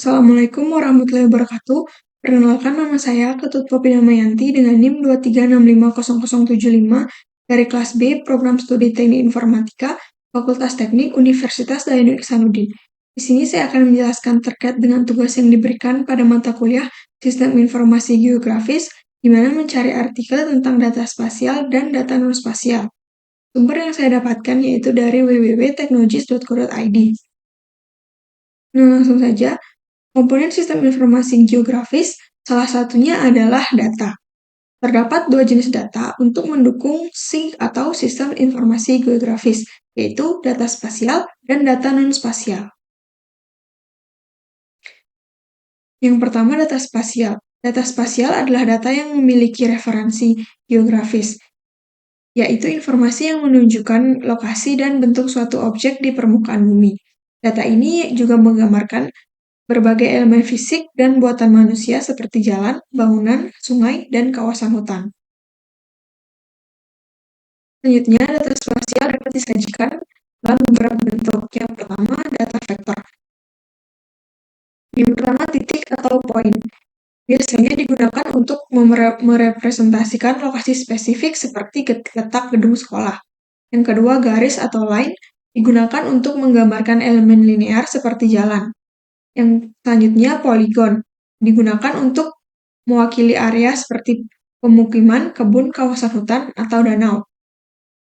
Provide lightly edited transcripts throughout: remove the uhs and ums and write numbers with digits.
Assalamualaikum warahmatullahi wabarakatuh. Perkenalkan nama saya Ketut Popi Damayanti dengan NIM 236500075 dari kelas B Program Studi Teknik Informatika Fakultas Teknik Universitas Dayun Ihsanuddin. Di sini saya akan menjelaskan terkait dengan tugas yang diberikan pada mata kuliah Sistem Informasi Geografis, di mana mencari artikel tentang data spasial dan data non-spasial. Sumber yang saya dapatkan yaitu dari www.technologies.co.id. Nah, langsung saja. Komponen sistem informasi geografis, salah satunya adalah data. Terdapat dua jenis data untuk mendukung SIG atau sistem informasi geografis, yaitu data spasial dan data non-spasial. Yang pertama, data spasial. Data spasial adalah data yang memiliki referensi geografis, yaitu informasi yang menunjukkan lokasi dan bentuk suatu objek di permukaan bumi. Data ini juga menggambarkan berbagai elemen fisik dan buatan manusia seperti jalan, bangunan, sungai, dan kawasan hutan. Selanjutnya, data spasial dapat disajikan dalam beberapa bentuk. Yang pertama, data vektor. Yang pertama, titik atau poin. Biasanya digunakan untuk merepresentasikan lokasi spesifik seperti letak gedung sekolah. Yang kedua, garis atau line digunakan untuk menggambarkan elemen linear seperti jalan. Yang selanjutnya, poligon digunakan untuk mewakili area seperti pemukiman, kebun, kawasan hutan, atau danau.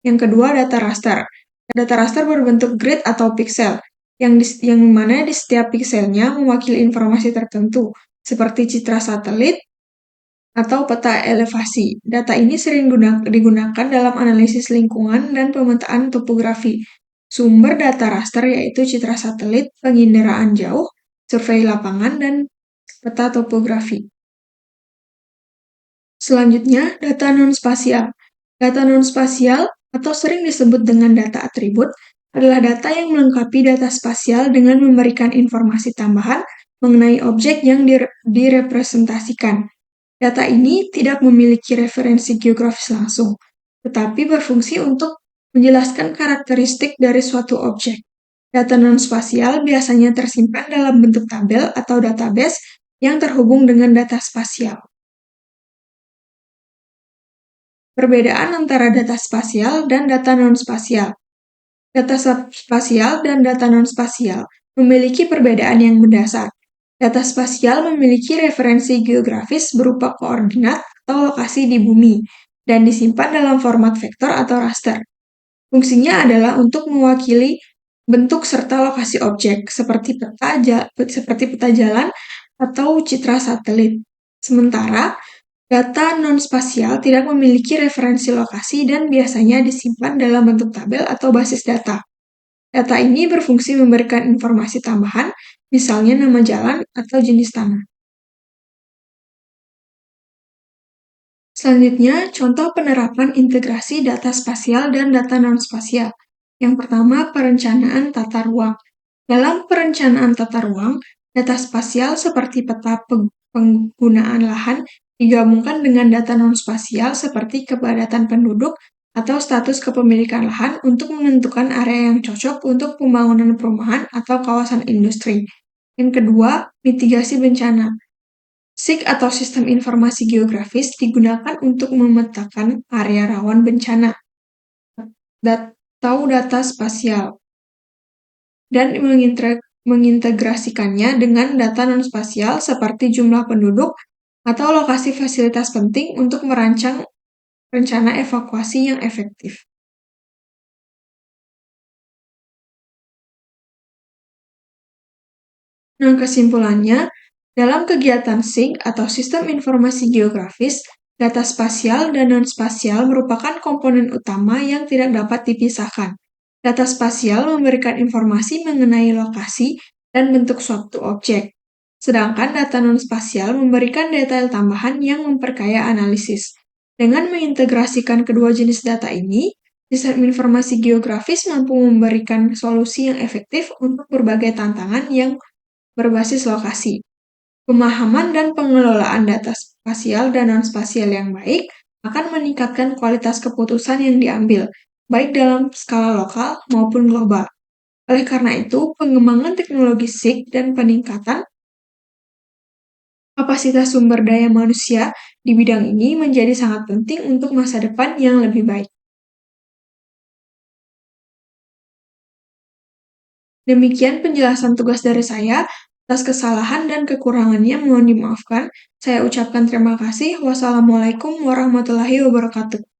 Yang kedua, data raster. Data raster berbentuk grid atau piksel, yang mana di setiap pikselnya mewakili informasi tertentu, seperti citra satelit atau peta elevasi. Data ini sering digunakan dalam analisis lingkungan dan pemetaan topografi. Sumber data raster yaitu citra satelit, penginderaan jauh, survei lapangan, dan peta topografi. Selanjutnya, data non-spasial. Data non-spasial, atau sering disebut dengan data atribut, adalah data yang melengkapi data spasial dengan memberikan informasi tambahan mengenai objek yang direpresentasikan. Data ini tidak memiliki referensi geografis langsung, tetapi berfungsi untuk menjelaskan karakteristik dari suatu objek. Data non-spasial biasanya tersimpan dalam bentuk tabel atau database yang terhubung dengan data spasial. Perbedaan antara data spasial dan data non-spasial. Data spasial dan data non-spasial memiliki perbedaan yang mendasar. Data spasial memiliki referensi geografis berupa koordinat atau lokasi di bumi dan disimpan dalam format vektor atau raster. Fungsinya adalah untuk mewakili bentuk serta lokasi objek seperti peta jalan atau citra satelit. Sementara data non-spasial tidak memiliki referensi lokasi dan biasanya disimpan dalam bentuk tabel atau basis data. Data ini berfungsi memberikan informasi tambahan, misalnya nama jalan atau jenis tanah. Selanjutnya, contoh penerapan integrasi data spasial dan data non-spasial. Yang pertama, perencanaan tata ruang. Dalam perencanaan tata ruang, data spasial seperti peta penggunaan lahan digabungkan dengan data non-spasial seperti kepadatan penduduk atau status kepemilikan lahan untuk menentukan area yang cocok untuk pembangunan perumahan atau kawasan industri. Yang kedua, mitigasi bencana. SIG atau Sistem Informasi Geografis digunakan untuk memetakan area rawan bencana atau data spasial dan mengintegrasikannya dengan data non-spasial seperti jumlah penduduk atau lokasi fasilitas penting untuk merancang rencana evakuasi yang efektif. Nah, kesimpulannya, dalam kegiatan SIG atau Sistem Informasi Geografis, data spasial dan non-spasial merupakan komponen utama yang tidak dapat dipisahkan. Data spasial memberikan informasi mengenai lokasi dan bentuk suatu objek, sedangkan data non-spasial memberikan detail tambahan yang memperkaya analisis. Dengan mengintegrasikan kedua jenis data ini, sistem informasi geografis mampu memberikan solusi yang efektif untuk berbagai tantangan yang berbasis lokasi. Pemahaman dan pengelolaan data spasial dan non-spasial yang baik akan meningkatkan kualitas keputusan yang diambil, baik dalam skala lokal maupun global. Oleh karena itu, pengembangan teknologi SIG dan peningkatan Kapasitas sumber daya manusia di bidang ini menjadi sangat penting untuk masa depan yang lebih baik. Demikian penjelasan tugas dari saya. Atas kesalahan dan kekurangannya mohon dimaafkan. Saya ucapkan terima kasih. Wassalamualaikum warahmatullahi wabarakatuh.